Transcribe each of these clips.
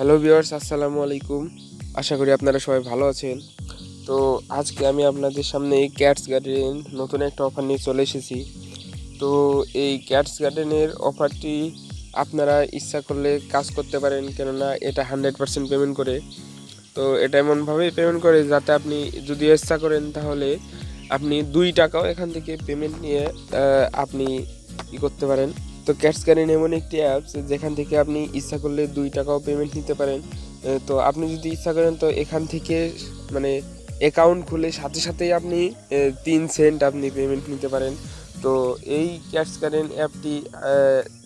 Hello viewers, আসসালামু আলাইকুম। আশা করি আপনারা সবাই ভালো আছেন। তো আজকে আমি আপনাদের সামনে ক্যাটস গার্ডেন নতুন একটা অফার নিয়ে চলে এসেছি। তো এই ক্যাটস গার্ডেনের অফারটি আপনারা ইচ্ছা করলে কাজ করতে পারেন, কেননা এটা 100% পেমেন্ট করে। তো এটা এমনভাবেই পেমেন্ট করে যাতে আপনি যদি ইচ্ছা করেন তাহলে আপনি 2 টাকাও এখান থেকে পেমেন্ট নিয়ে আপনি করতে পারেন। তো CatsGarden এমন একটি অ্যাপস যেখান থেকে আপনি ইচ্ছা করলে 2 টাকাও পেমেন্ট নিতে পারেন। তো আপনি যদি ইচ্ছা করেন তো এখান থেকে মানে অ্যাকাউন্ট খুলে সাথে সাথেই আপনি 3 সেন্ট আপনি পেমেন্ট নিতে পারেন। তো এই CatsGarden অ্যাপটি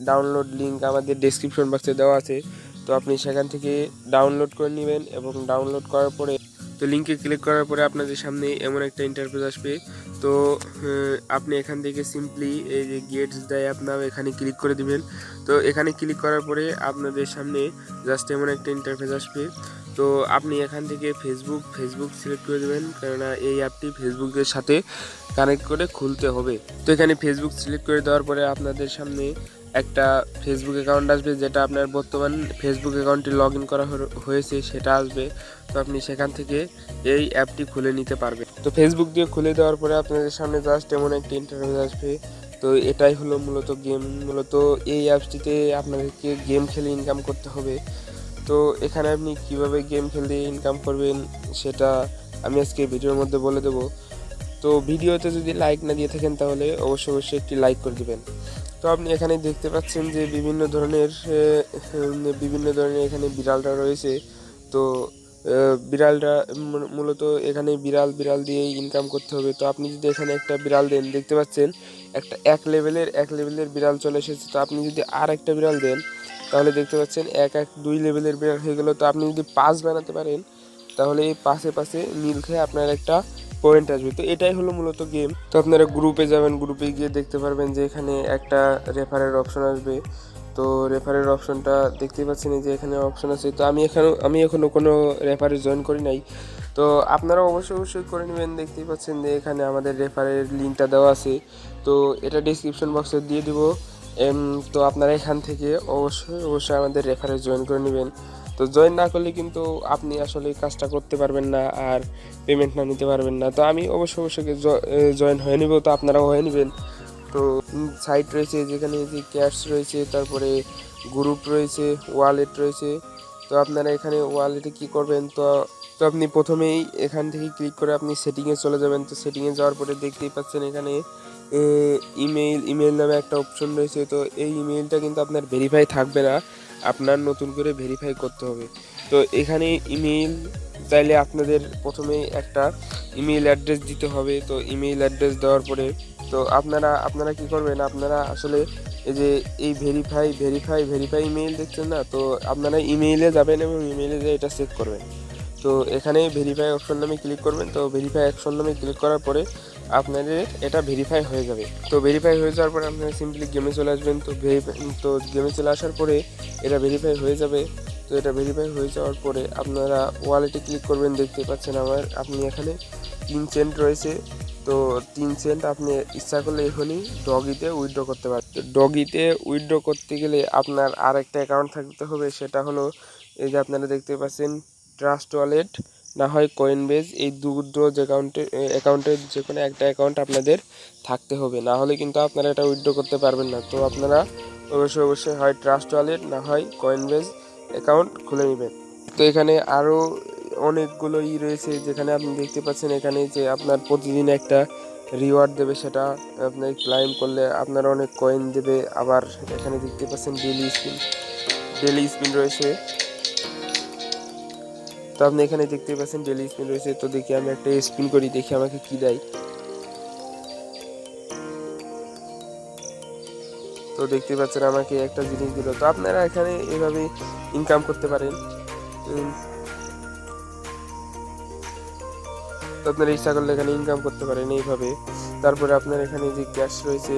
ডাউনলোড লিঙ্ক আমাদের ডেসক্রিপশন বক্সে দেওয়া আছে। তো আপনি সেখান থেকে ডাউনলোড করে নেবেন এবং ডাউনলোড করার পরে তো লিঙ্কে ক্লিক করার পরে আপনাদের সামনে এমন একটা ইন্টারফেস আসবে। তো আপনি এখান থেকে সিম্পলি এই যে গেটস দ্য অ্যাপ নাও এখানে ক্লিক করে দিবেন। তো এখানে ক্লিক করার পরে আপনাদের সামনে জাস্ট এমন একটা ইন্টারফেস আসবে। তো আপনি এখান থেকে ফেসবুক সিলেক্ট করে দেবেন, কেননা এই অ্যাপটি ফেসবুকের সাথে কানেক্ট করে খুলতে হবে। তো এখানে ফেসবুক সিলেক্ট করে দেওয়ার পরে আপনাদের সামনে একটা ফেসবুক অ্যাকাউন্ট আসবে, যেটা আপনার বর্তমান ফেসবুক অ্যাকাউন্টটি লগ ইন করা হয়েছে সেটা আসবে। তো আপনি সেখান থেকে এই অ্যাপটি খুলে নিতে পারবেন। তো ফেসবুক দিয়ে খুলে দেওয়ার পরে আপনাদের সামনে জাস্ট এমন একটি ইন্টারফেস আসবে। তো এটাই হলো মূলত এই অ্যাপসটিতে আপনাদেরকে গেম খেলে ইনকাম করতে হবে। তো এখানে আপনি কিভাবে গেম খেলে ইনকাম করবেন সেটা আমি আজকে ভিডিওর মধ্যে বলে দেবো। তো ভিডিওতে যদি লাইক না দিয়ে থাকেন তাহলে অবশ্যই একটি লাইক করে দিবেন। তো আপনি এখানে দেখতে পাচ্ছেন যে বিভিন্ন ধরনের এখানে বিড়ালরা রয়েছে। তো বিড়ালটা মূলত এখানে বিড়াল দিয়েই ইনকাম করতে হবে। তো আপনি যদি এখানে একটা বিড়াল দেন, দেখতে পাচ্ছেন একটা এক লেভেলের বিড়াল চলে এসেছে। তো আপনি যদি আর একটা বিড়াল দেন তাহলে দেখতে পাচ্ছেন 2 লেভেলের বিড়াল হয়ে গেল। তো আপনি যদি 5 বানাতে পারেন তাহলে এই পাশে মিল খেয়ে আপনার একটা পয়েন্ট আসবে। তো এটাই হলো মূলত গেম। তো আপনারা গ্রুপে যাবেন, গ্রুপে গিয়ে দেখতে পারবেন যে এখানে একটা রেফারের অপশন আসবে। তো রেফারের অপশনটা দেখতে পাচ্ছেন যে এখানে অপশন আছে। তো আমি এখনো কোনো রেফারে জয়েন করি নাই। তো আপনারা অবশ্যই করে নেবেন। দেখতেই পাচ্ছেন যে এখানে আমাদের রেফারের লিঙ্কটা দেওয়া আছে। তো এটা ডিসক্রিপশন বক্সে দিয়ে দিব। তো আপনারা এখান থেকে অবশ্যই আমাদের রেফারে জয়েন করে নেবেন। তো জয়েন না করলে কিন্তু আপনি আসলে কাজটা করতে পারবেন না আর পেমেন্ট না নিতে পারবেন না। তো আমি অবশ্যই জয়েন হয়ে নেব, তো আপনারাও হয়ে নেবেন। তো সাইট রয়েছে যেখানে যে ক্যাটস রয়েছে, তারপরে গ্রুপ রয়েছে, ওয়ালেট রয়েছে। তো আপনারা এখানে ওয়ালেটে কি করবেন, তো আপনি প্রথমেই এখান থেকে ক্লিক করে আপনি সেটিংয়ে চলে যাবেন। তো সেটিংয়ে যাওয়ার পরে দেখতেই পাচ্ছেন এখানে ইমেল নামে একটা অপশন রয়েছে। তো এই ইমেলটা কিন্তু আপনার ভেরিফাই থাকবে না, আপনার নতুন করে ভেরিফাই করতে হবে। তো এখানে ইমেল চাইলে আপনাদের প্রথমেই একটা ইমেল অ্যাড্রেস দিতে হবে। তো ইমেল অ্যাড্রেস দেওয়ার পরে তো আপনারা কি করবেন, আপনারা আসলে এই যে এই ভেরিফাই ইমেল দেখছেন না, তো আপনারা ইমেইলে যাবেন এবং ইমেইলে যেয়ে এটা চেক করবেন। তো এখানে ভেরিফাই অপশন নামে ক্লিক করবেন। তো ভেরিফাই অপশন নামে ক্লিক করার পরে আপনাদের এটা ভেরিফাই হয়ে যাবে। তো ভেরিফাই হয়ে যাওয়ার পরে আপনারা সিম্পলি গেমে চলে আসবেন। তো গেমে চলে আসার পরে এটা ভেরিফাই হয়ে যাবে। তো এটা ভেরিফাই হয়ে যাওয়ার পরে আপনারা ওয়ালেটে ক্লিক করবেন। দেখতে পাচ্ছেন আপনি এখানে 3 সেন্ট রয়েছে। তো 3 সেন্ট আপনি ইচ্ছা করলে এখনই ডগিতে উইথড্র করতে পারেন। তো ডগিতে উইথড্র করতে গেলে আপনার আর একটা অ্যাকাউন্ট থাকতে হবে, সেটা হলো এই যে আপনারা দেখতে পাচ্ছেন ট্রাস্ট ওয়ালেট না হয় কয়েনবেজ, এই দুটো যে অ্যাকাউন্টের যে কোনো একটা অ্যাকাউন্ট আপনাদের থাকতে হবে, না হলে কিন্তু আপনারা এটা উইথড্র করতে পারবেন না। তো আপনারা অবশ্যই হয় ট্রাস্ট ওয়ালেট না হয় কয়েনবেজ অ্যাকাউন্ট খুলে নেবেন। তো এখানে আরও অনেকগুলো রয়েছে, যেখানে আপনি দেখতে পাচ্ছেন এখানে যে আপনার প্রতিদিন একটা রিওয়ার্ড দেবে, সেটা আপনি ক্লাইম করলে আপনার অনেক কয়েন দেবে। আবার এখানে দেখতে পাচ্ছেন ডেলি স্পিন রয়েছে। তো আপনি এখানে দেখতে পাচ্ছেন ডেলি স্পিন রয়েছে। তো দেখি আমি একটা স্পিন করি, দেখি আমাকে কি দেয়। তো দেখতে পাচ্ছেন আমাকে একটা জিনিস দিল। তো আপনারা এখানে এভাবে ইনকাম করতে পারেন। তো আপনারা ইচ্ছা করলে এখানে ইনকাম করতে পারেন এইভাবে। তারপরে আপনার এখানে যে ক্যাশ রয়েছে,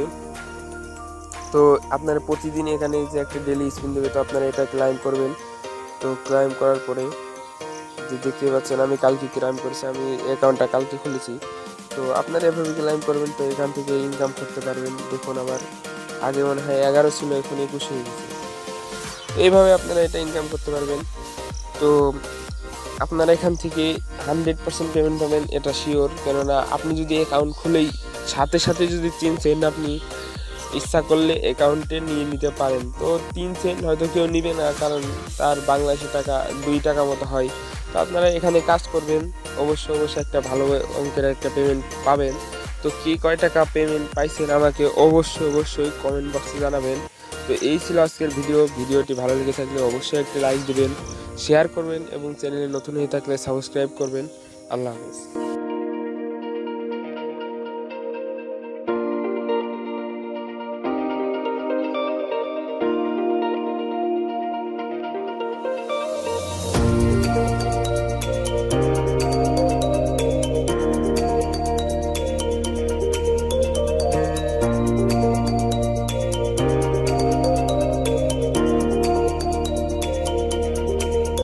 তো আপনারা প্রতিদিন এখানে যে একটা ডেলি স্পিন দেবে, তো আপনারা এটা ক্লাইম করবেন। তো ক্লাইম করার পরে যে দেখতে পাচ্ছেন আমি কালকে ক্লাইম করেছি, আমি অ্যাকাউন্টটা কালকে খুলেছি। তো আপনারা এভাবে ক্লাইম করবেন, তো এখান থেকে ইনকাম করতে পারবেন। দেখুন আমার আগে মনে হয় 11 ছিল, এখন 21 হয়ে গেছে। তো এইভাবে আপনারা এটা ইনকাম করতে পারবেন। তো আপনারা এখান থেকে 100% পেমেন্ট পাবেন, এটা শিওর। কেননা আপনি যদি অ্যাকাউন্ট খুলেই সাথে সাথে যদি 3 সেন্ট আপনি ইচ্ছা করলে অ্যাকাউন্টে নিয়ে নিতে পারেন। তো 3 সেন্ট হয়তো কেউ নেবে না, কারণ তার বাংলাদেশি টাকা 2 টাকা মতো হয়। তো আপনারা এখানে কাজ করবেন, অবশ্যই একটা ভালো অঙ্কের একটা পেমেন্ট পাবেন। তো কে কয় টাকা পেমেন্ট পাইছেন আমাকে অবশ্যই কমেন্ট বক্সে জানাবেন। তো এই ছিল আজকের ভিডিওটি ভালো লেগে থাকলে অবশ্যই একটা লাইক দিবেন, শেয়ার করবেন এবং চ্যানেলে নতুন হয়ে থাকলে সাবস্ক্রাইব করবেন। আল্লাহ হাফেজ।